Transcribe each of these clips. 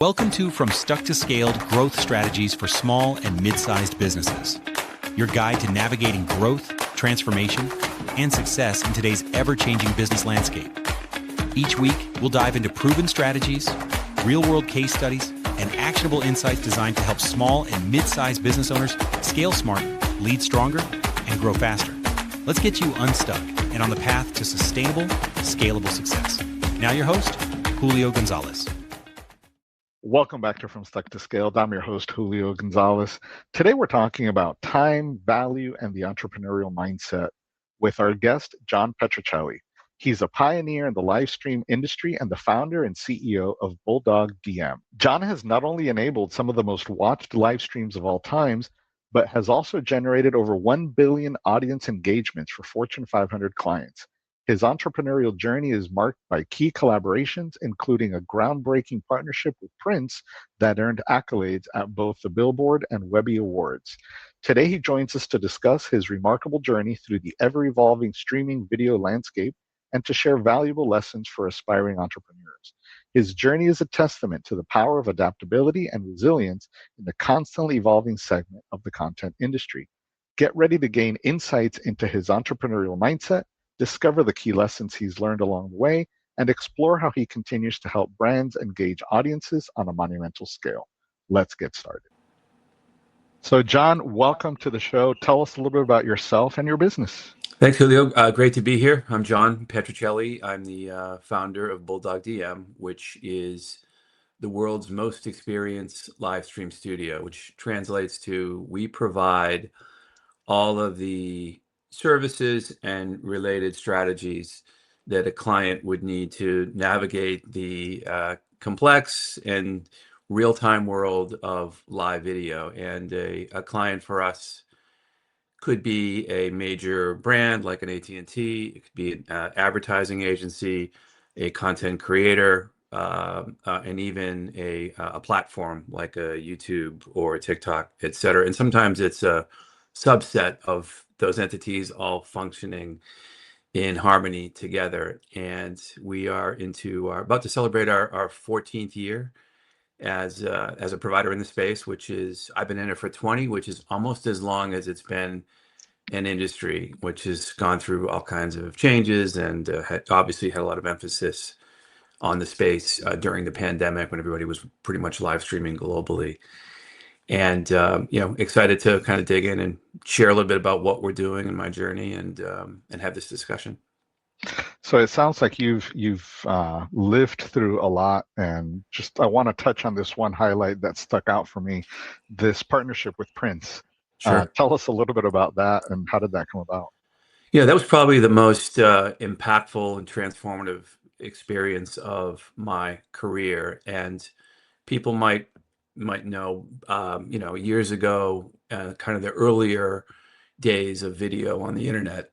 Welcome to From Stuck to Scaled Growth Strategies for Small and Mid-Sized Businesses, your guide to navigating growth, transformation, and success in today's ever-changing business landscape. Each week, we'll dive into proven strategies, real-world case studies, and actionable insights designed to help small and mid-sized business owners scale smart, lead stronger, and grow faster. Let's get you unstuck and on the path to sustainable, scalable success. Now your host, Julio Gonzalez. Welcome back to From Stuck to Scaled. I'm your host, Julio Gonzalez. Today we're talking about time, value, and the entrepreneurial mindset with our guest, John Petrocelli. He's a pioneer in the live stream industry and the founder and CEO of Bulldog DM. John has not only enabled some of the most watched live streams of all times, but has also generated over 1 billion audience engagements for Fortune 500 clients. His entrepreneurial journey is marked by key collaborations, including a groundbreaking partnership with Prince that earned accolades at both the Billboard and Webby Awards. Today, he joins us to discuss his remarkable journey through the ever-evolving streaming video landscape and to share valuable lessons for aspiring entrepreneurs. His journey is a testament to the power of adaptability and resilience in the constantly evolving segment of the content industry. Get ready to gain insights into his entrepreneurial mindset, discover the key lessons he's learned along the way, and explore how he continues to help brands engage audiences on a monumental scale. Let's get started. So, John, welcome to the show. Tell us a little bit about yourself and your business. Thanks, Julio. Great to be here. I'm John Petrocelli. I'm the founder of Bulldog DM, which is the world's most experienced live stream studio, which translates to we provide all of the services and related strategies that a client would need to navigate the complex and real-time world of live video. And a client for us could be a major brand like an AT&T, it could be an advertising agency, a content creator, and even a platform like a YouTube or a TikTok, et cetera. And sometimes it's a subset of those entities all functioning in harmony together. And we are about to celebrate our 14th year as a provider in the space, which is, I've been in it for 20, which is almost as long as it's been an industry, which has gone through all kinds of changes and obviously had a lot of emphasis on the space during the pandemic when everybody was pretty much live streaming globally. And excited to kind of dig in and share a little bit about what we're doing in my journey and have this discussion. So it sounds like you've lived through a lot, and just I want to touch on this one highlight that stuck out for me: this partnership with Prince. Sure. Tell us a little bit about that, and how did that come about? Yeah, that was probably the most impactful and transformative experience of my career. And people might know, years ago, kind of the earlier days of video on the internet,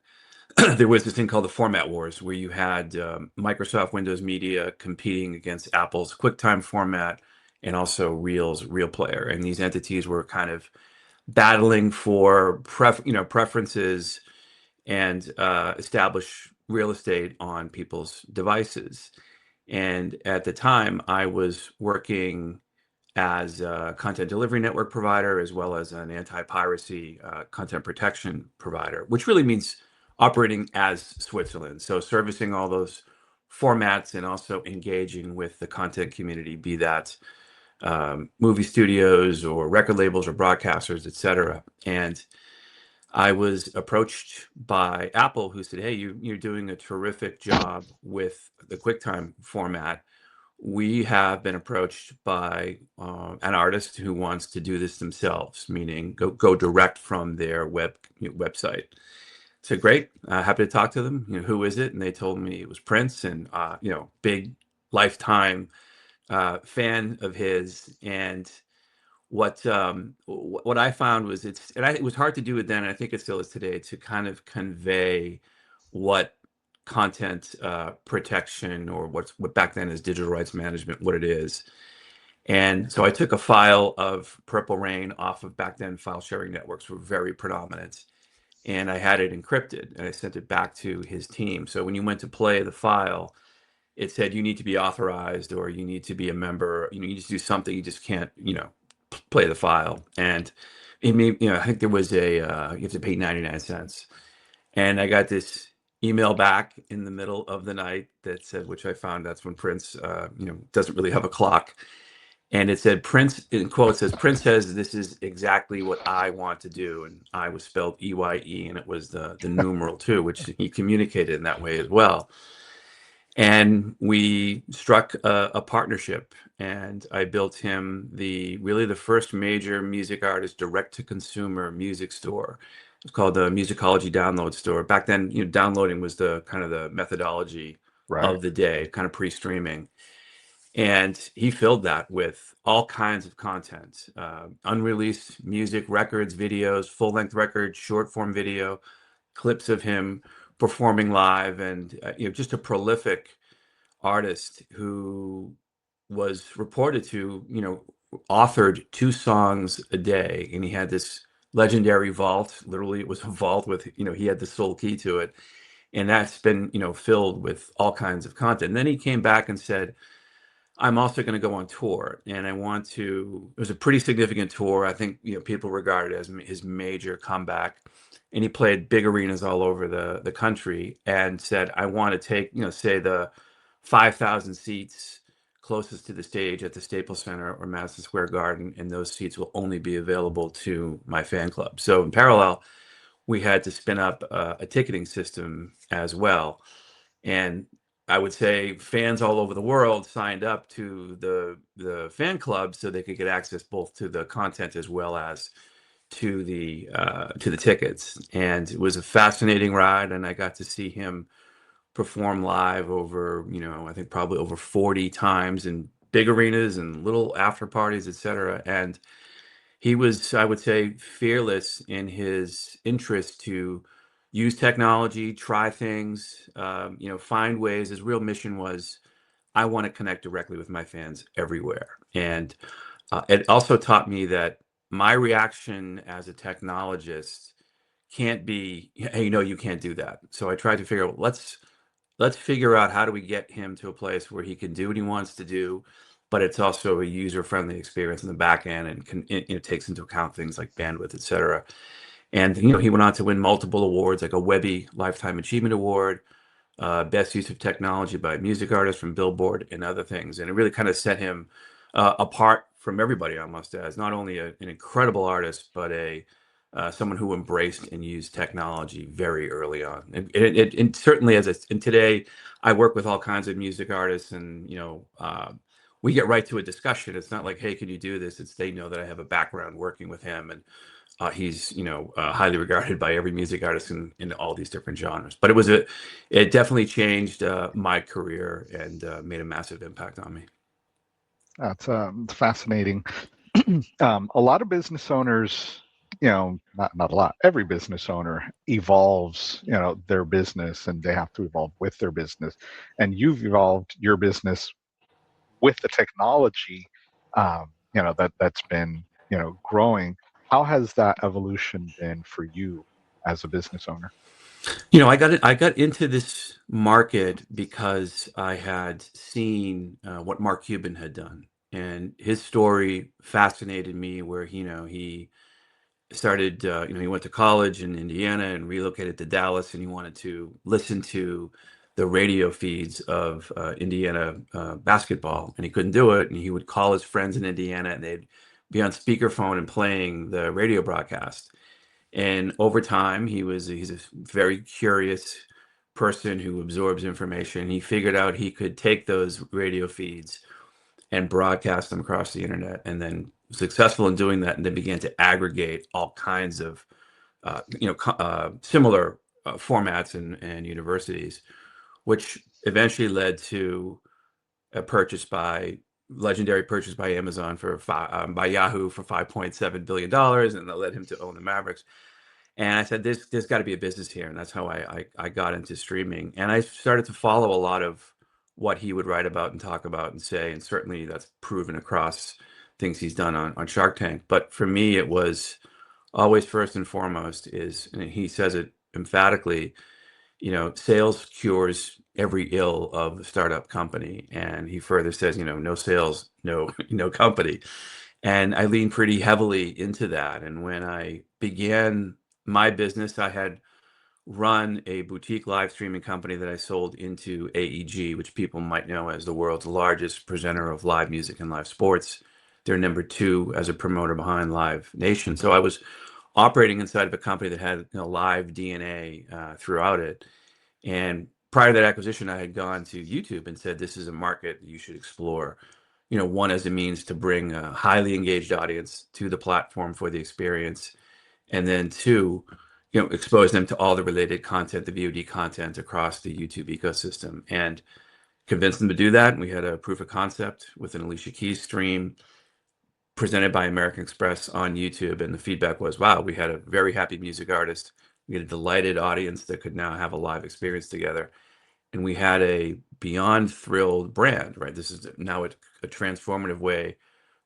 there was this thing called the format wars, where you had Microsoft Windows Media competing against Apple's QuickTime format and also Reel's Real Player. And these entities were kind of battling for preferences and establish real estate on people's devices. And at the time, I was working as a content delivery network provider, as well as an anti-piracy content protection provider, which really means operating as Switzerland. So servicing all those formats and also engaging with the content community, be that movie studios or record labels or broadcasters, et cetera. And I was approached by Apple, who said, "Hey, you're doing a terrific job with the QuickTime format. We have been approached by an artist who wants to do this themselves, meaning go direct from their website." So great, happy to talk to them. Who is it? And they told me it was Prince, and big lifetime fan of his. And what I found was it was hard to do it then, and I think it still is today, to kind of convey what content protection, or what back then is digital rights management, what it is. And so I took a file of Purple Rain off of, back then, file sharing networks were very predominant, and I had it encrypted and I sent it back to his team. So when you went to play the file, it said you need to be authorized or you need to be a member. You just do something. You just can't, play the file. And it made, I think there was you have to pay 99 cents. And I got this email back in the middle of the night that said, which I found that's when Prince, doesn't really have a clock. And it said, Prince, in quote, says, Prince says, this is exactly what I want to do. And I was spelled EYE, and it was the numeral 2, which he communicated in that way as well. And we struck a partnership, and I built him really the first major music artist direct-to-consumer music store. It's called the Musicology Download Store. Back then, downloading was the kind of the methodology Right. of the day, kind of pre-streaming. And he filled that with all kinds of content, unreleased music, records, videos, full-length records, short-form video, clips of him performing live, and just a prolific artist who was reported to, authored 2 songs a day, and he had this legendary vault. Literally, it was a vault with, he had the sole key to it, and that's been, filled with all kinds of content. And then he came back and said, I'm also going to go on tour, and I want to. It was a pretty significant tour. I think people regard it as his major comeback, and he played big arenas all over the country, and said, I want to take say the 5,000 seats closest to the stage at the Staples Center or Madison Square Garden, and those seats will only be available to my fan club. So in parallel, we had to spin up a ticketing system as well. And I would say fans all over the world signed up to the fan club so they could get access both to the content as well as to the tickets. And it was a fascinating ride, and I got to see him perform live over, I think probably over 40 times in big arenas and little after parties, etc. And he was, I would say, fearless in his interest to use technology, try things, find ways. His real mission was, I want to connect directly with my fans everywhere. And it also taught me that my reaction as a technologist can't be, hey, you can't do that. So I tried to figure out, let's figure out how do we get him to a place where he can do what he wants to do, but it's also a user-friendly experience in the back end, and it takes into account things like bandwidth, et cetera. And he went on to win multiple awards, like a Webby Lifetime Achievement Award, Best Use of Technology by a Music Artist from Billboard, and other things. And it really kind of set him apart from everybody, almost, as not only an incredible artist, but someone who embraced and used technology very early on. And certainly, and today, I work with all kinds of music artists, and we get right to a discussion. It's not like, hey, can you do this? It's they know that I have a background working with him, and he's highly regarded by every music artist in all these different genres. But it definitely changed my career and made a massive impact on me. That's fascinating. A lot of business owners, not a lot, every business owner evolves, their business, and they have to evolve with their business. And you've evolved your business with the technology, that's been, growing. How has that evolution been for you as a business owner? I got into this market because I had seen what Mark Cuban had done, and his story fascinated me. Where he started, he went to college in Indiana and relocated to Dallas, and he wanted to listen to the radio feeds of Indiana basketball, and he couldn't do it. And he would call his friends in Indiana, and they'd be on speakerphone and playing the radio broadcast. And over time, he's a very curious person who absorbs information. He figured out he could take those radio feeds and broadcast them across the internet, and then successful in doing that, and then began to aggregate all kinds of similar formats and universities, which eventually led to a legendary purchase by Amazon by Yahoo for $5.7 billion, and that led him to own the Mavericks. And I said, there's got to be a business here. And that's how I got into streaming. And I started to follow a lot of what he would write about and talk about and say. And certainly that's proven across things he's done on Shark Tank. But for me, it was always first and foremost and he says it emphatically, sales cures every ill of the startup company. And he further says, no sales, no, no company. And I leaned pretty heavily into that. And when I began my business, I had run a boutique live streaming company that I sold into AEG, which people might know as the world's largest presenter of live music and live sports. They're number two as a promoter behind Live Nation. So I was operating inside of a company that had live DNA throughout it. And prior to that acquisition, I had gone to YouTube and said, this is a market you should explore. One as a means to bring a highly engaged audience to the platform for the experience. And then two, expose them to all the related content, the VOD content across the YouTube ecosystem, and convince them to do that. And we had a proof of concept with an Alicia Keys stream presented by American Express on YouTube. And the feedback was, wow, we had a very happy music artist. We had a delighted audience that could now have a live experience together. And we had a beyond thrilled brand, right? This is now a transformative way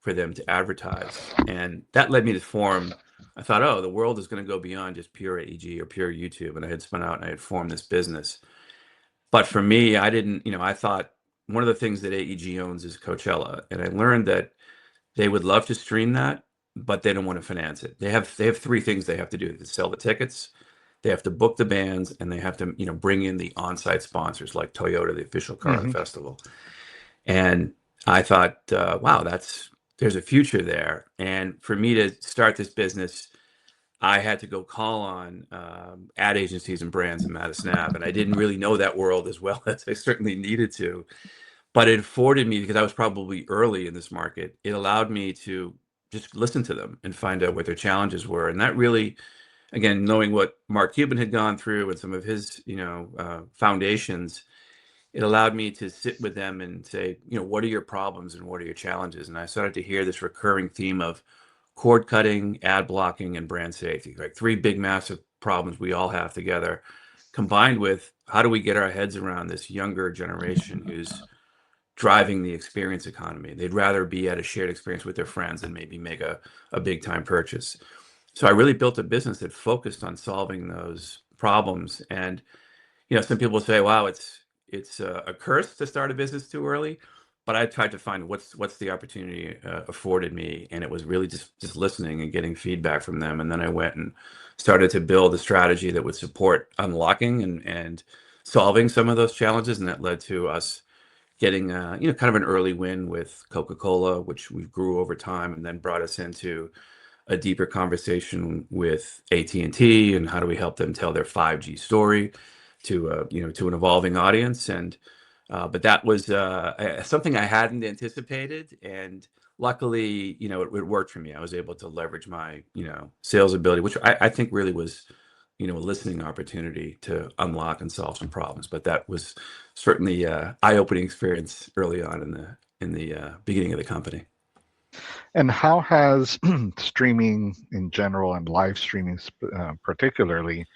for them to advertise. And that led me to form, I thought, oh, the world is going to go beyond just pure AEG or pure YouTube. And I had spun out and I had formed this business. But for me, I didn't, I thought one of the things that AEG owns is Coachella. And I learned that they would love to stream that, but they don't want to finance it. They have three things they have to do: to sell the tickets, they have to book the bands, and they have to bring in the on-site sponsors like Toyota, the official car of the festival. And I thought, wow, there's a future there. And for me to start this business, I had to go call on ad agencies and brands in Madison Ave, and I didn't really know that world as well as I certainly needed to. But it afforded me, because I was probably early in this market, it allowed me to just listen to them and find out what their challenges were. And that really, again, knowing what Mark Cuban had gone through and some of his, foundations, it allowed me to sit with them and say, what are your problems and what are your challenges? And I started to hear this recurring theme of cord cutting, ad blocking, and brand safety, like three big, massive problems we all have together, combined with how do we get our heads around this younger generation who's driving the experience economy. They'd rather be at a shared experience with their friends than maybe make a big time purchase. So I really built a business that focused on solving those problems. And some people say, wow, it's a curse to start a business too early. But I tried to find what's the opportunity afforded me, and it was really just listening and getting feedback from them. And then I went and started to build a strategy that would support unlocking and solving some of those challenges, and that led to us getting kind of an early win with Coca-Cola, which we grew over time, and then brought us into a deeper conversation with AT&T and how do we help them tell their 5G story to to an evolving audience. And but that was something I hadn't anticipated, and luckily it worked for me. I was able to leverage my sales ability, which I think really was a listening opportunity to unlock and solve some problems. But that was certainly eye-opening experience early on in the beginning of the company. And how has streaming in general and live streaming particularly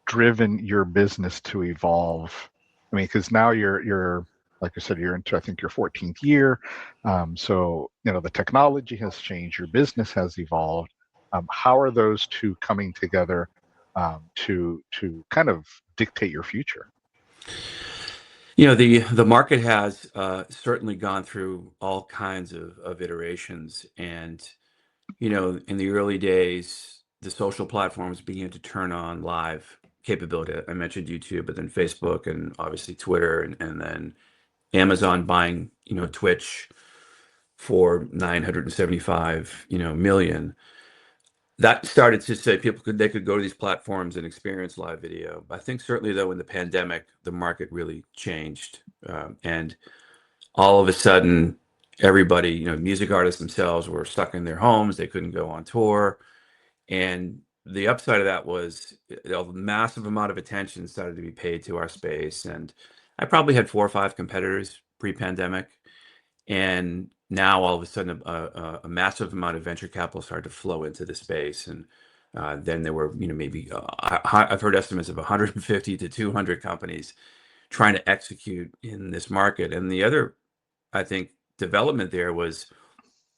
driven your business to evolve? I mean, because now you're like I said, you're into, I think, your 14th year. So the technology has changed, your business has evolved. How are those two coming together to kind of dictate your future? The market has certainly gone through all kinds of iterations, and in the early days, the social platforms began to turn on live capability. I mentioned YouTube, but then Facebook and obviously Twitter, and then Amazon buying Twitch for 975 million. That started to say they could go to these platforms and experience live video. I think certainly though in the pandemic, the market really changed, and all of a sudden, everybody, music artists themselves were stuck in their homes. They couldn't go on tour, and the upside of that was a massive amount of attention started to be paid to our space. And I probably had 4 or 5 competitors pre-pandemic, and now all of a sudden a massive amount of venture capital started to flow into the space. And then there were maybe I've heard estimates of 150 to 200 companies trying to execute in this market. And the other, I think, development there was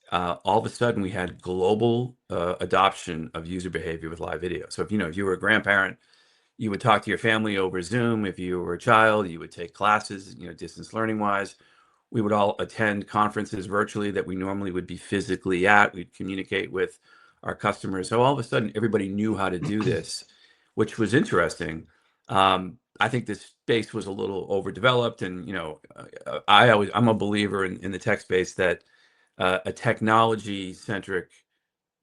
all of a sudden we had global adoption of user behavior with live video. So if you were a grandparent You would talk to your family over Zoom. If you were a child, you would take classes, distance learning wise. We would all attend conferences virtually that we normally would be physically at. We'd communicate with our customers. So all of a sudden, everybody knew how to do this, which was interesting. I think this space was a little overdeveloped, and I'm a believer in the tech space that a technology centric,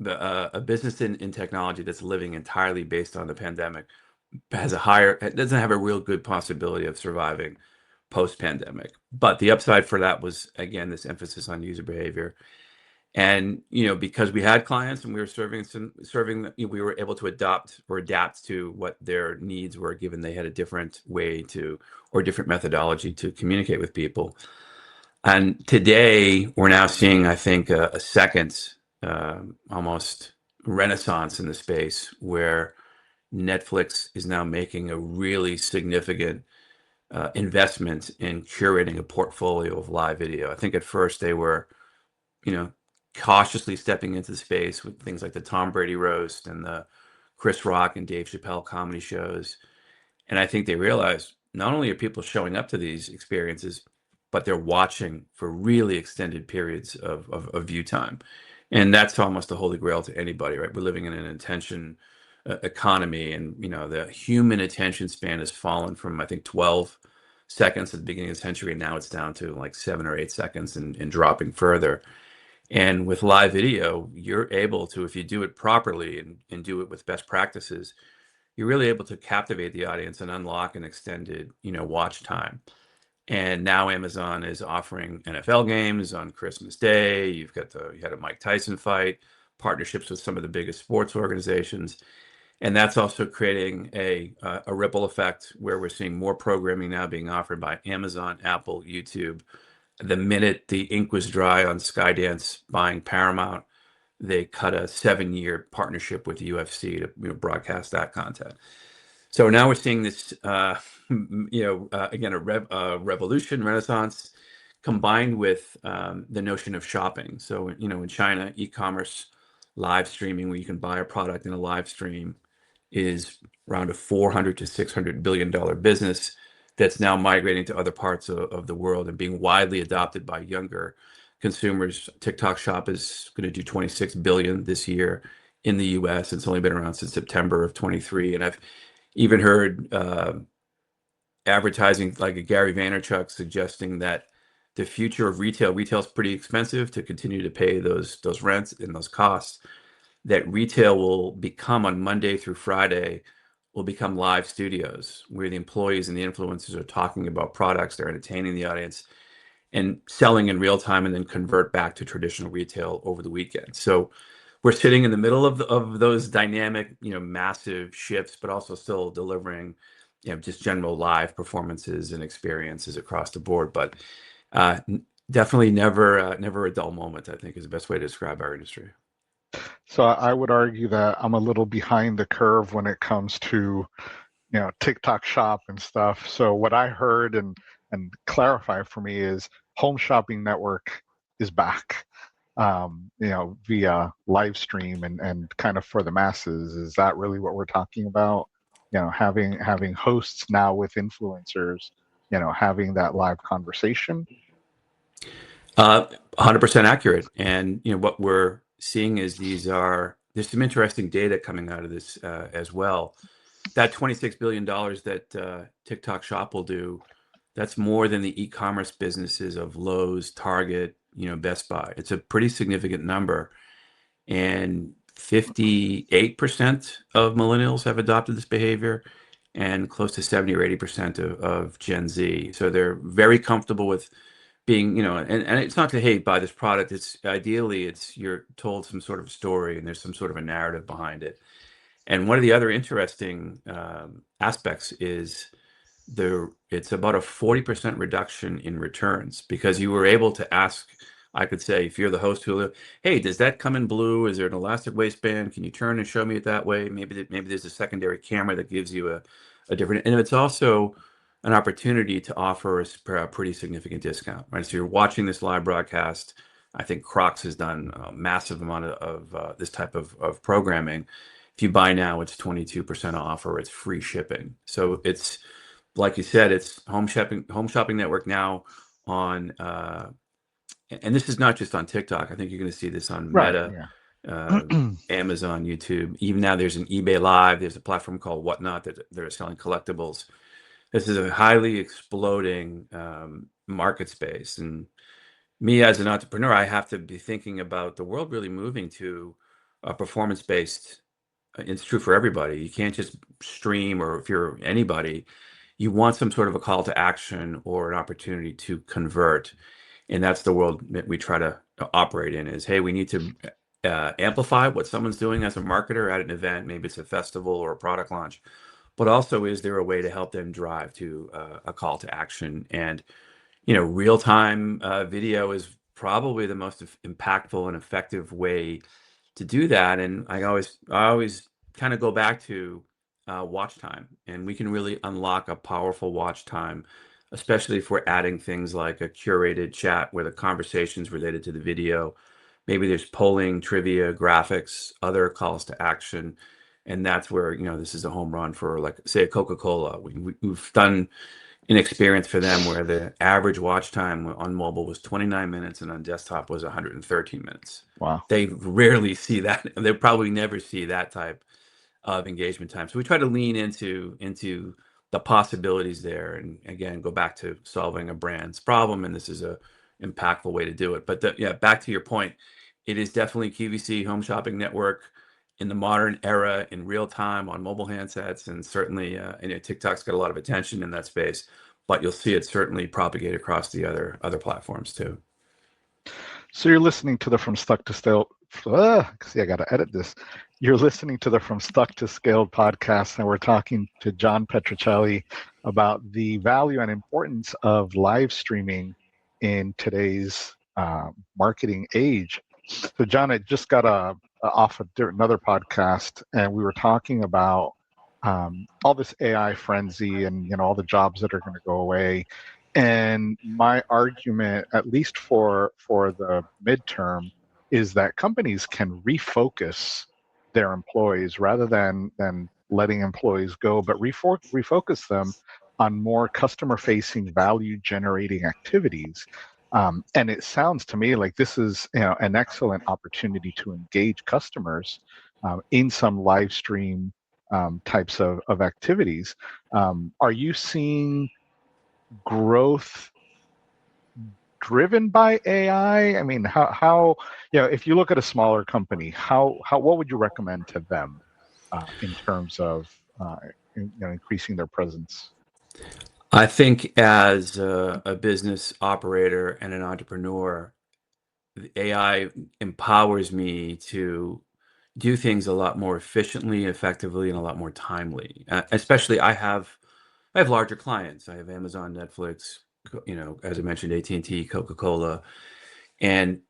a business in technology that's living entirely based on the pandemic doesn't have a real good possibility of surviving post-pandemic. But the upside for that was, again, this emphasis on user behavior. And because we had clients and we were we were able to adapt to what their needs were, given they had a different way or different methodology to communicate with people. And today we're now seeing, I think, a second almost renaissance in the space where Netflix is now making a really significant investment in curating a portfolio of live video. I think at first they were, cautiously stepping into the space with things like the Tom Brady roast and the Chris Rock and Dave Chappelle comedy shows. And I think they realized not only are people showing up to these experiences, but they're watching for really extended periods of view time. And that's almost the holy grail to anybody, right? We're living in an attention economy, and the human attention span has fallen from, I think, 12 seconds at the beginning of the century, and now it's down to like 7 or 8 seconds and dropping further. And with live video, you're able to, if you do it properly and do it with best practices, you're really able to captivate the audience and unlock an extended, watch time. And now Amazon is offering NFL games on Christmas Day. You had a Mike Tyson fight, partnerships with some of the biggest sports organizations. And that's also creating a ripple effect where we're seeing more programming now being offered by Amazon, Apple, YouTube. The minute the ink was dry on Skydance buying Paramount, they cut a 7-year partnership with the UFC to broadcast that content. So now we're seeing this, again, a revolution, renaissance, combined with the notion of shopping. So, in China, e-commerce live streaming, where you can buy a product in a live stream, is around a $400 to $600 billion business that's now migrating to other parts of the world and being widely adopted by younger consumers. TikTok Shop is going to do 26 billion this year in the US. It's only been around since September of 23. And I've even heard advertising like a Gary Vaynerchuk suggesting that the future of retail is pretty expensive to continue to pay those rents and those costs, that retail will become, on Monday through Friday, will become live studios where the employees and the influencers are talking about products, they're entertaining the audience and selling in real time, and then convert back to traditional retail over the weekend. So we're sitting in the middle of those dynamic, massive shifts, but also still delivering, just general live performances and experiences across the board. But definitely never a dull moment, I think, is the best way to describe our industry. So I would argue that I'm a little behind the curve when it comes to, TikTok Shop and stuff. So what I heard and clarify for me is Home Shopping Network is back, via live stream and kind of for the masses. Is that really what we're talking about? Having hosts now with influencers, having that live conversation. 100% accurate. And what we're seeing is there's some interesting data coming out of this as well. That $26 billion that TikTok Shop will do, that's more than the e-commerce businesses of Lowe's, Target, Best Buy. It's a pretty significant number. And 58% of millennials have adopted this behavior, and close to 70 or 80% of Gen Z. So they're very comfortable with being, and it's not to hate buy this product. It's ideally you're told some sort of story and there's some sort of a narrative behind it. And one of the other interesting aspects is it's about a 40% reduction in returns, because you were able to ask, I could say, if you're the host, Julio, hey, does that come in blue? Is there an elastic waistband? Can you turn and show me it that way? Maybe there's a secondary camera that gives you a different, and it's also an opportunity to offer a pretty significant discount, right? So you're watching this live broadcast. I think Crocs has done a massive amount of this type of programming. if you buy now, it's 22% off or it's free shipping. So it's, like you said, it's home shopping network now on, and this is not just on TikTok. I think you're going to see this on Right. Meta, Yeah. Amazon, YouTube. Even now, there's an eBay Live. There's a platform called Whatnot that they're selling collectibles. This is a highly exploding market space. And me as an entrepreneur, I have to be thinking about the world really moving to a performance-based. It's true for everybody. You can't just stream, or if you're anybody, you want some sort of a call to action or an opportunity to convert. And that's the world that we try to operate in is, hey, we need to amplify what someone's doing as a marketer at an event. Maybe it's a festival or a product launch, but also is there a way to help them drive to a call to action? And, real-time video is probably the most impactful and effective way to do that. And I always kind of go back to watch time, and we can really unlock a powerful watch time, especially if we're adding things like a curated chat where the conversation's related to the video. Maybe there's polling, trivia, graphics, other calls to action. And that's where, this is a home run for, like, say, a Coca-Cola. We've done an experience for them where the average watch time on mobile was 29 minutes and on desktop was 113 minutes. Wow. They rarely see that. They probably never see that type of engagement time. So we try to lean into the possibilities there, and again, go back to solving a brand's problem. And this is a impactful way to do it. But back to your point, it is definitely QVC home shopping network in the modern era, in real time on mobile handsets, and certainly TikTok's got a lot of attention in that space, but you'll see it certainly propagate across the other platforms too. So you're listening to the From Stuck to Scaled. See, I got to edit this. You're listening to the From Stuck to Scaled podcast, and we're talking to John Petrocelli about the value and importance of live streaming in today's marketing age. So, John, I just got off another podcast, and we were talking about all this AI frenzy and all the jobs that are going to go away. And my argument, at least for the midterm, is that companies can refocus their employees rather than letting employees go, but refocus them on more customer-facing, value-generating activities. And it sounds to me like this is an excellent opportunity to engage customers in some live stream types of activities. Are you seeing growth driven by AI? I mean, how if you look at a smaller company, how what would you recommend to them in terms of increasing their presence? I think as a business operator and an entrepreneur, the AI empowers me to do things a lot more efficiently, effectively, and a lot more timely. Especially, I have larger clients. I have Amazon, Netflix, as I mentioned, AT&T, Coca-Cola, and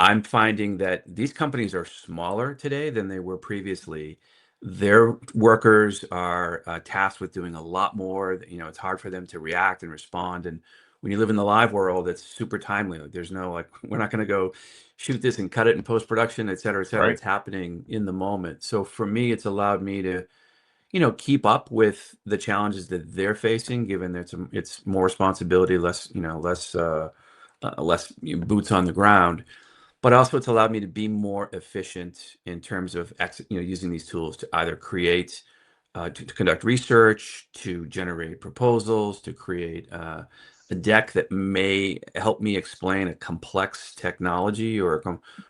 I'm finding that these companies are smaller today than they were previously. Their workers are tasked with doing a lot more. It's hard for them to react and respond. And when you live in the live world, it's super timely. Like, there's no, like, we're not going to go shoot this and cut it in post-production, et cetera, et cetera. Right. It's happening in the moment. So for me, it's allowed me to keep up with the challenges that they're facing, given that it's more responsibility, less boots on the ground. But also, it's allowed me to be more efficient in terms of using these tools to either create, to conduct research, to generate proposals, to create a deck that may help me explain a complex technology or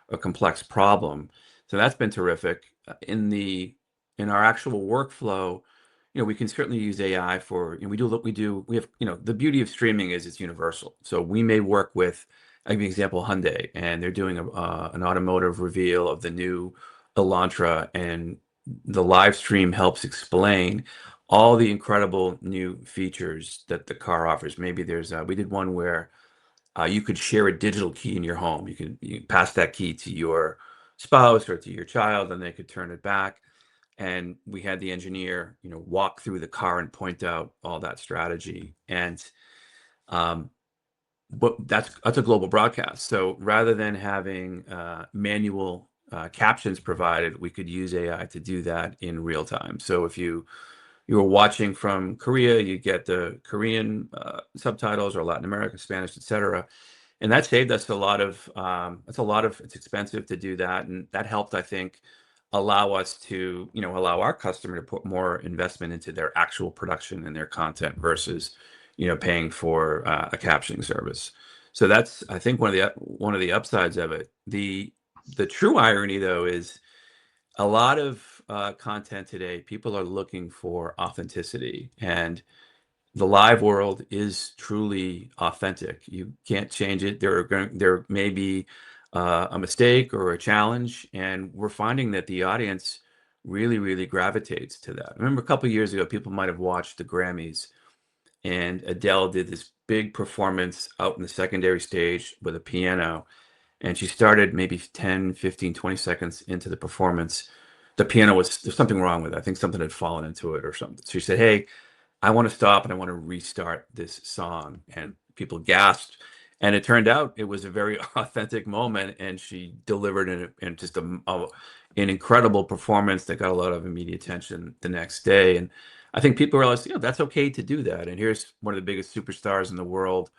a complex problem. So that's been terrific. In our actual workflow, we can certainly use AI for, we have, the beauty of streaming is it's universal. So we may work with, I'll give you an example, Hyundai, and they're doing an automotive reveal of the new Elantra, and the live stream helps explain all the incredible new features that the car offers. Maybe we did one where you could share a digital key in your home. You pass that key to your spouse or to your child, and they could turn it back. And we had the engineer, walk through the car and point out all that strategy. And but that's a global broadcast. So rather than having manual captions provided, we could use AI to do that in real time. So if you were watching from Korea, you get the Korean subtitles, or Latin American, Spanish, etc. And that saved us a lot of, it's expensive to do that. And that helped, I think, allow us to, allow our customer to put more investment into their actual production and their content versus, paying for a captioning service. So that's, I think, one of the upsides of it. The true irony, though, is a lot of content today, people are looking for authenticity, and the live world is truly authentic. You can't change it. There may be a mistake or a challenge, and we're finding that the audience really, really gravitates to that. I remember a couple of years ago, people might have watched the Grammys, and Adele did this big performance out in the secondary stage with a piano, and she started maybe 10, 15, 20 seconds into the performance. The piano there's something wrong with it. I think something had fallen into it or something. So she said, "Hey, I want to stop and I want to restart this song." And people gasped. And it turned out it was a very authentic moment, and she delivered in just an incredible performance that got a lot of media attention the next day. And I think people realized, that's okay to do that. And here's one of the biggest superstars in the world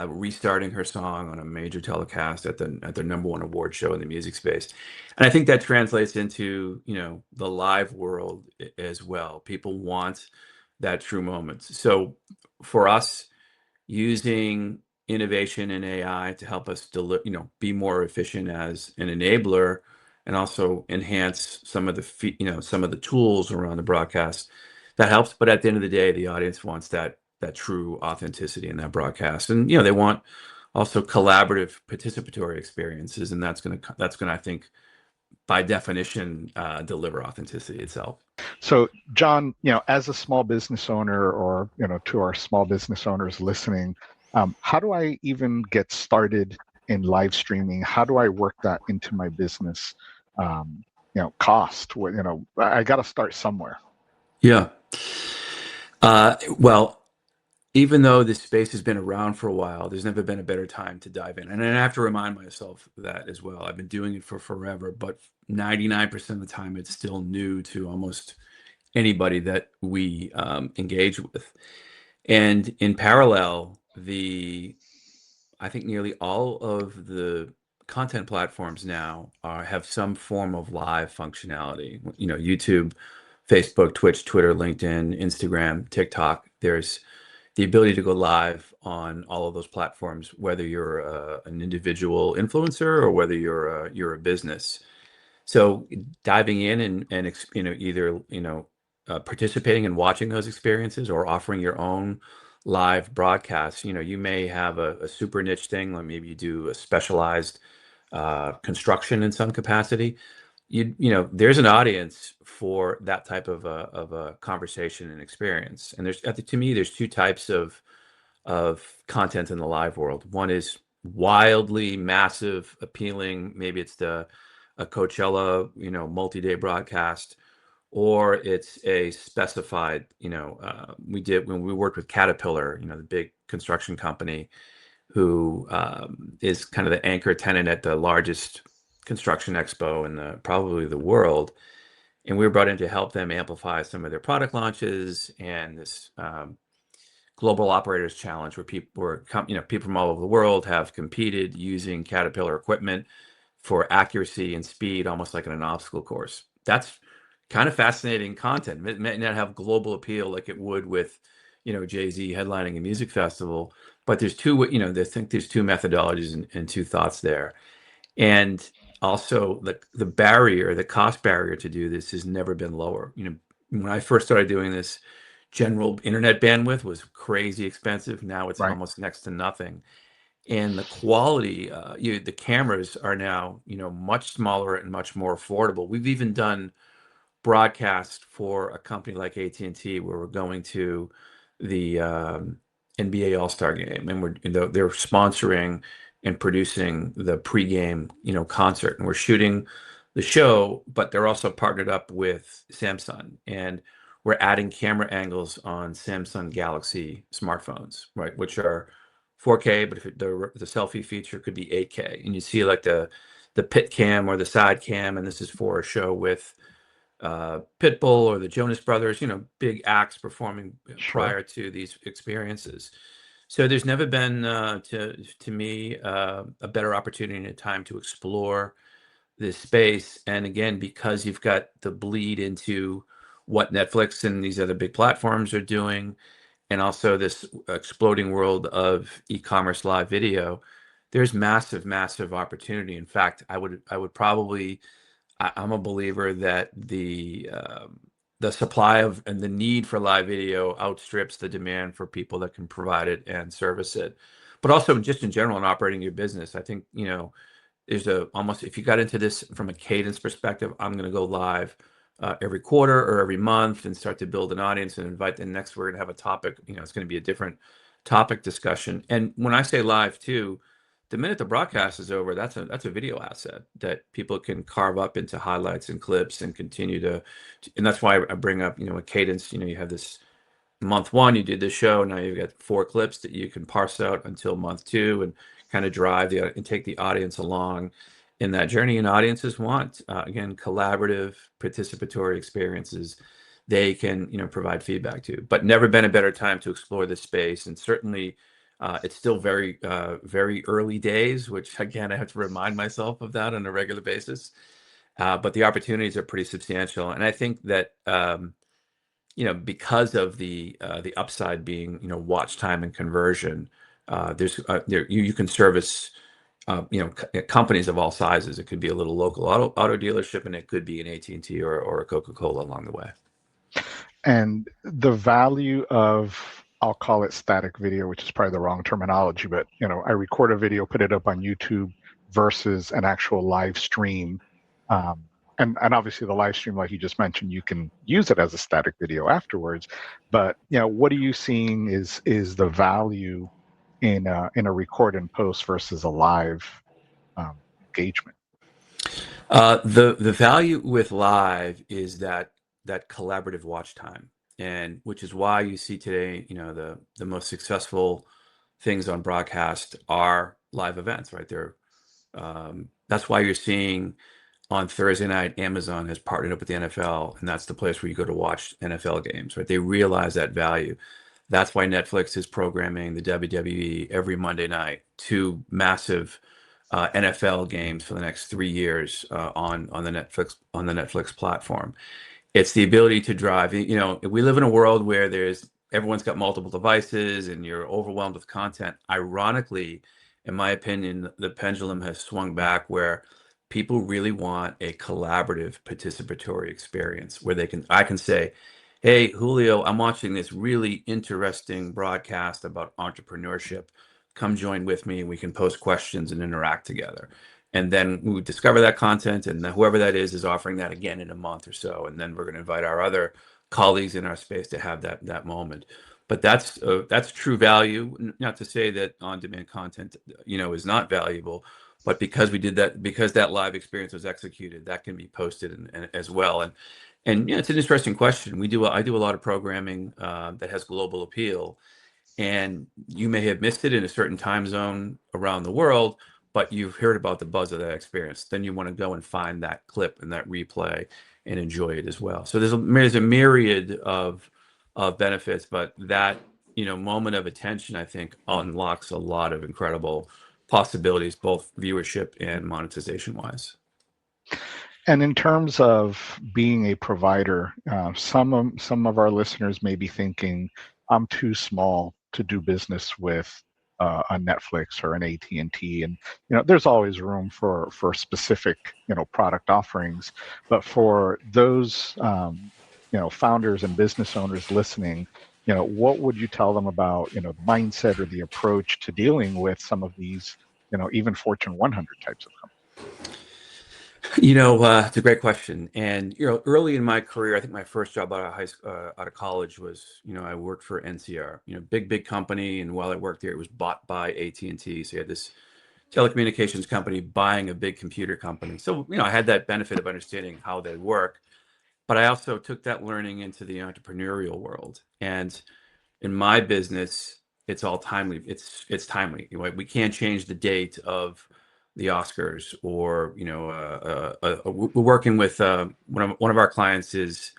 restarting her song on a major telecast at their number one award show in the music space. And I think that translates into, the live world as well. People want that true moment. So for us, using innovation in AI to help us be more efficient as an enabler, and also enhance some of the tools around the broadcast, that helps. But at the end of the day, the audience wants that true authenticity in that broadcast, and they want also collaborative, participatory experiences, and that's gonna, I think, by definition, deliver authenticity itself. So, John, as a small business owner, or to our small business owners listening, how do I even get started in live streaming? How do I work that into my business? Cost. I got to start somewhere. Yeah. Well, even though this space has been around for a while, there's never been a better time to dive in. And I have to remind myself that as well. I've been doing it for forever, but 99% of the time, it's still new to almost anybody that we engage with. And in parallel, I think nearly all of the content platforms now have some form of live functionality. YouTube, Facebook, Twitch, Twitter, LinkedIn, Instagram, TikTok. There's the ability to go live on all of those platforms, whether you're an individual influencer or whether you're a business. So diving in and either participating and watching those experiences, or offering your own live broadcasts. You may have a super niche thing, like maybe you do a specialized construction in some capacity. There's an audience for that type of a conversation and experience. And to me, there's two types of content in the live world. One is wildly massive, appealing. Maybe it's a Coachella, multi-day broadcast, or it's a specified, when we worked with Caterpillar, the big construction company, who is kind of the anchor tenant at the largest construction expo in probably the world. And we were brought in to help them amplify some of their product launches, and this Global Operators Challenge, where people from all over the world have competed using Caterpillar equipment for accuracy and speed, almost like in an obstacle course. That's kind of fascinating content. It may not have global appeal like it would with, Jay-Z headlining a music festival, but there's two methodologies and two thoughts there. And also the cost barrier to do this has never been lower. When I first started doing this, general internet bandwidth was crazy expensive. Now it's Right. almost next to nothing. And the quality, the cameras are now, much smaller and much more affordable. We've even done broadcast for a company like AT&T, where we're going to the NBA All-Star game, and they're sponsoring and producing the pregame, concert, and we're shooting the show, but they're also partnered up with Samsung, and we're adding camera angles on Samsung Galaxy smartphones, right, which are 4K, but if the selfie feature could be 8K, and you see like the the pit cam or the side cam, and this is for a show with Pitbull or the Jonas Brothers, big acts performing Sure. prior to these experiences. So there's never been, to me, a better opportunity and a time to explore this space. And again, because you've got the bleed into what Netflix and these other big platforms are doing, and also this exploding world of e-commerce live video, there's massive, massive opportunity. In fact, I would probably, I'm a believer that the supply of and the need for live video outstrips the demand for people that can provide it and service it. But also just in general in operating your business, I think, there's almost, if you got into this from a cadence perspective, I'm going to go live every quarter or every month and start to build an audience and invite. And next, we're going to have a topic. It's going to be a different topic discussion. And when I say live too, the minute the broadcast is over, that's a video asset that people can carve up into highlights and clips and continue to. And that's why I bring up, a cadence. You have this month one, you did this show. Now you've got 4 clips that you can parse out until month 2 and kind of drive and take the audience along in that journey. And audiences want, again, collaborative, participatory experiences they can, provide feedback to. But never been a better time to explore this space. And certainly, it's still very, very early days, which again, I have to remind myself of that on a regular basis. But the opportunities are pretty substantial. And I think that, because of the upside being, watch time and conversion, there's you can service, companies of all sizes. It could be a little local auto dealership, and it could be an AT&T or a Coca-Cola along the way. And the value of, I'll call it static video, which is probably the wrong terminology, but I record a video, put it up on YouTube versus an actual live stream. And obviously the live stream, like you just mentioned, you can use it as a static video afterwards. But what are you seeing is the value in a record and post versus a live engagement? The value with live is that collaborative watch time, and which is why you see today, the most successful things on broadcast are live events, right? That's why you're seeing on Thursday night, Amazon has partnered up with the NFL, and that's the place where you go to watch NFL games, right? They realize that value. That's why Netflix is programming the WWE every Monday night, 2 massive NFL games for the next 3 years on the Netflix platform. It's the ability to drive. We live in a world where everyone's got multiple devices and you're overwhelmed with content. Ironically, in my opinion, the pendulum has swung back where people really want a collaborative, participatory experience where I can say, "Hey, Julio, I'm watching this really interesting broadcast about entrepreneurship. Come join with me, and we can post questions and interact together." And then we discover that content, and whoever that is offering that again in a month or so. And then we're going to invite our other colleagues in our space to have that moment. But that's true value. Not to say that on-demand content, is not valuable, but because we did that, because that live experience was executed, that can be posted and as well. And it's an interesting question. I do a lot of programming that has global appeal, and you may have missed it in a certain time zone around the world, but you've heard about the buzz of that experience. Then you want to go and find that clip and that replay and enjoy it as well. So there's a myriad of benefits, but that moment of attention, I think, unlocks a lot of incredible possibilities, both viewership and monetization wise. And in terms of being a provider, some of our listeners may be thinking, "I'm too small to do business with a Netflix or an AT&T," and there's always room for specific product offerings. But for those founders and business owners listening, what would you tell them about the mindset or the approach to dealing with some of these even Fortune 100 types of companies? It's a great question. And early in my career, I think my first job out of college was, I worked for NCR, big company. And while I worked there, it was bought by AT&T. So you had this telecommunications company buying a big computer company. So I had that benefit of understanding how they work. But I also took that learning into the entrepreneurial world. And in my business, it's all timely. It's timely. We can't change the date of the Oscars, or we're working with one of our clients is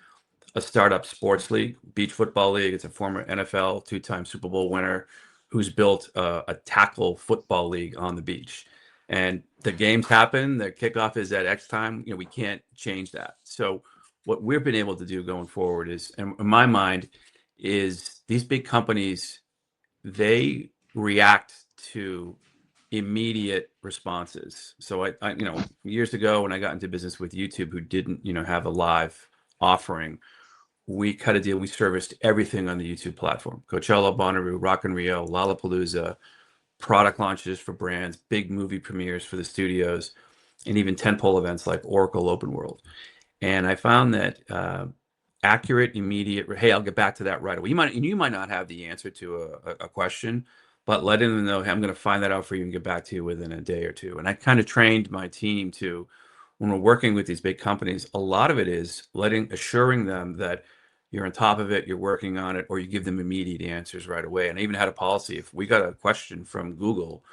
a startup sports league, beach football league. It's a former NFL two-time Super Bowl winner who's built a tackle football league on the beach. And the games happen, the kickoff is at X time. We can't change that. So what we've been able to do going forward is, in my mind, is these big companies, they react to immediate responses. So I years ago when I got into business with YouTube, who didn't, have a live offering, we cut a deal. We serviced everything on the YouTube platform: Coachella, Bonnaroo, Rock in Rio, Lollapalooza, product launches for brands, big movie premieres for the studios, and even tentpole events like Oracle Open World. And I found that accurate, immediate, hey, I'll get back to that right away. You might not have the answer to a question, but letting them know, hey, I'm going to find that out for you and get back to you within a day or two. And I kind of trained my team to, when we're working with these big companies, a lot of it is assuring them that you're on top of it, you're working on it, or you give them immediate answers right away. And I even had a policy: if we got a question from Google,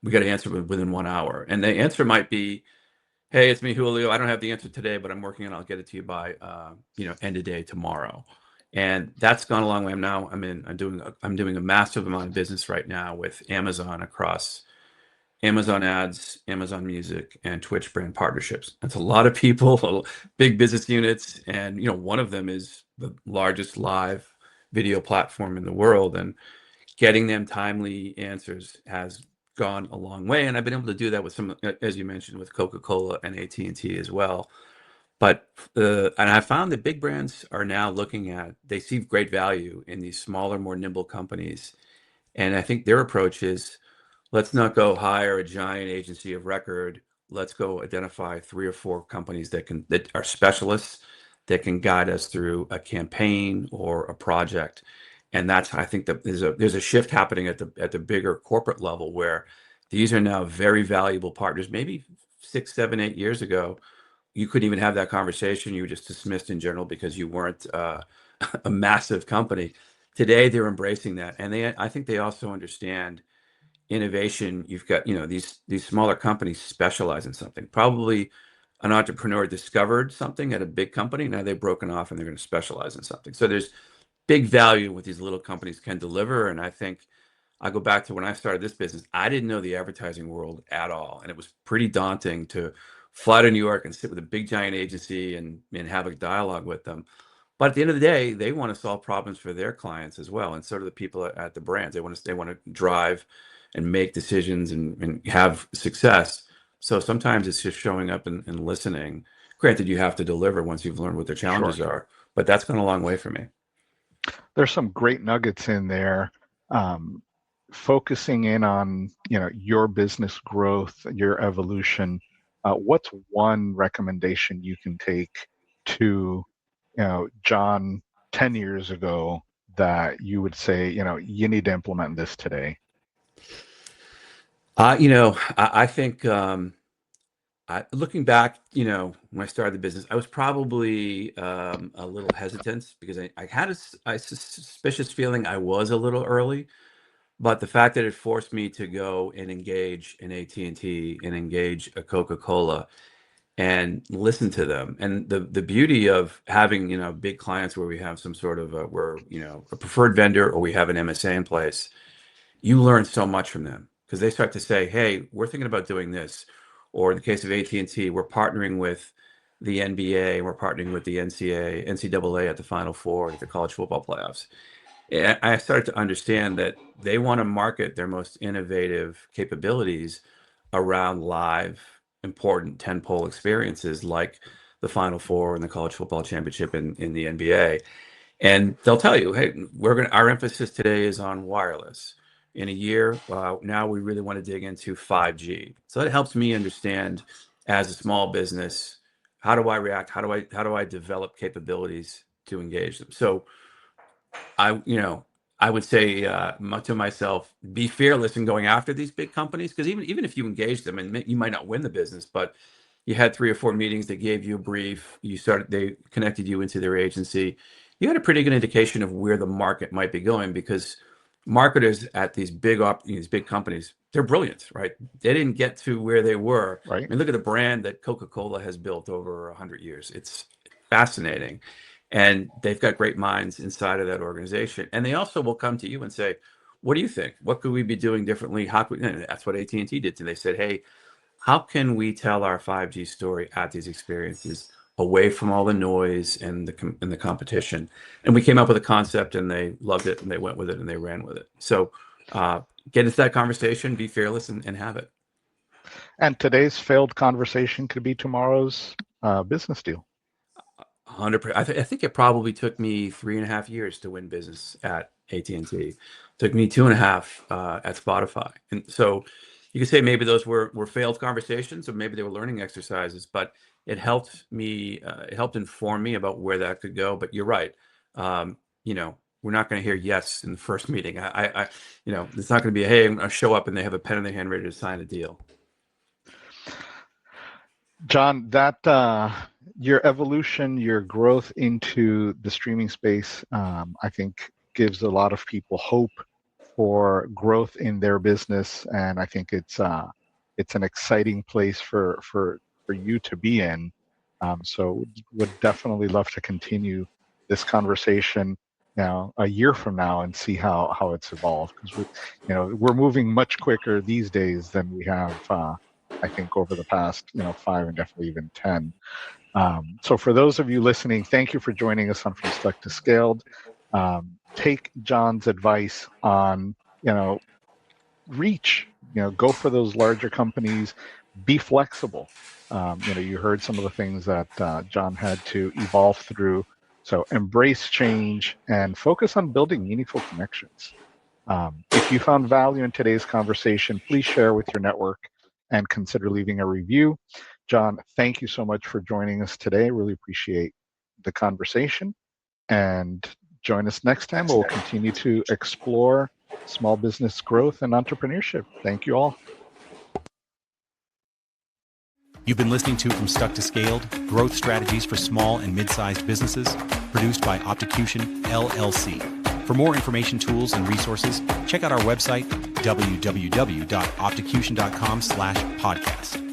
we got to answer within 1 hour. And the answer might be, hey, it's me, Julio. I don't have the answer today, but I'm working on it. I'll get it to you by end of day tomorrow. And that's gone a long way. I'm doing a massive amount of business right now with Amazon, across Amazon Ads, Amazon Music, and Twitch brand partnerships. That's a lot of people, big business units, and one of them is the largest live video platform in the world. And getting them timely answers has gone a long way. And I've been able to do that with some, as you mentioned, with Coca-Cola and AT&T as well. But and I found that big brands are now they see great value in these smaller, more nimble companies. And I think their approach is, let's not go hire a giant agency of record. Let's go identify 3 or 4 companies that are specialists, that can guide us through a campaign or a project. And that's, I think, that there's a shift happening at the bigger corporate level, where these are now very valuable partners. Maybe 6, 7, 8 years ago, you couldn't even have that conversation. You were just dismissed in general because you weren't a massive company. Today, they're embracing that, and I think they also understand innovation. You've got, these smaller companies specialize in something. Probably an entrepreneur discovered something at a big company. Now they've broken off and they're going to specialize in something. So there's big value in what these little companies can deliver. And I think I go back to when I started this business, I didn't know the advertising world at all. And it was pretty daunting to fly to New York and sit with a big giant agency and have a dialogue with them. But at the end of the day, they want to solve problems for their clients as well. And so do the people at the brands. They want to drive and make decisions and have success. So sometimes it's just showing up and listening. Granted, you have to deliver once you've learned what their challenges Sure. are, but that's gone a long way for me. There's some great nuggets in there. Focusing in on your business growth, your evolution. What's one recommendation you can take to John 10 years ago that you would say you need to implement this today? I think looking back, when I started the business, I was probably a little hesitant because I had a suspicious feeling I was a little early. But the fact that it forced me to go and engage an AT&T and engage a Coca-Cola and listen to them, and the beauty of having big clients where we have some sort of we're a preferred vendor, or we have an MSA in place, you learn so much from them, because they start to say, hey, we're thinking about doing this. Or in the case of AT&T, we're partnering with the NBA, we're partnering with the NCAA at the Final Four, at the college football playoffs. I started to understand that they want to market their most innovative capabilities around live, important tentpole experiences like the Final Four and the college football championship in the NBA. And they'll tell you, hey, our emphasis today is on wireless. In a year, now we really want to dig into 5G. So it helps me understand, as a small business, how do I react? How do I develop capabilities to engage them? So I would say to myself, be fearless in going after these big companies, because even if you engage them, and you might not win the business, but you had 3 or 4 meetings, they gave you a brief, they connected you into their agency, you had a pretty good indication of where the market might be going, because marketers at these big companies, they're brilliant, right? They didn't get to where they were. I Right. mean, look at the brand that Coca-Cola has built over 100 years. It's fascinating. And they've got great minds inside of that organization. And they also will come to you and say, what do you think? What could we be doing differently? How could we? And that's what AT&T did. They said, hey, how can we tell our 5G story at these experiences away from all the noise and the competition? And we came up with a concept, and they loved it, and they went with it, and they ran with it. So get into that conversation, be fearless, and have it. And today's failed conversation could be tomorrow's business deal. 100%. I think it probably took me 3.5 years to win business at AT&T. Took me 2.5 at Spotify. And so you could say maybe those were failed conversations, or maybe they were learning exercises, but it helped me, it helped inform me about where that could go. But you're right. We're not going to hear yes in the first meeting. It's not going to be, hey, I'm going to show up and they have a pen in their hand ready to sign a deal. John, that your evolution, your growth into the streaming space, I think gives a lot of people hope for growth in their business, and I think it's an exciting place for you to be in. So would definitely love to continue this conversation now a year from now and see how it's evolved, because we're moving much quicker these days than we have I think over the past 5 and definitely even 10. So for those of you listening, thank you for joining us on From Stuck to Scaled. Take John's advice on reach, go for those larger companies, be flexible. You heard some of the things that John had to evolve through. So embrace change and focus on building meaningful connections. If you found value in today's conversation, please share with your network and consider leaving a review. John, thank you so much for joining us today. Really appreciate the conversation. And join us next time. We'll continue to explore small business growth and entrepreneurship. Thank you all. You've been listening to From Stuck to Scaled, Growth Strategies for Small and Mid-Sized Businesses, produced by Opticution, LLC. For more information, tools, and resources, check out our website, www.opticution.com/podcast.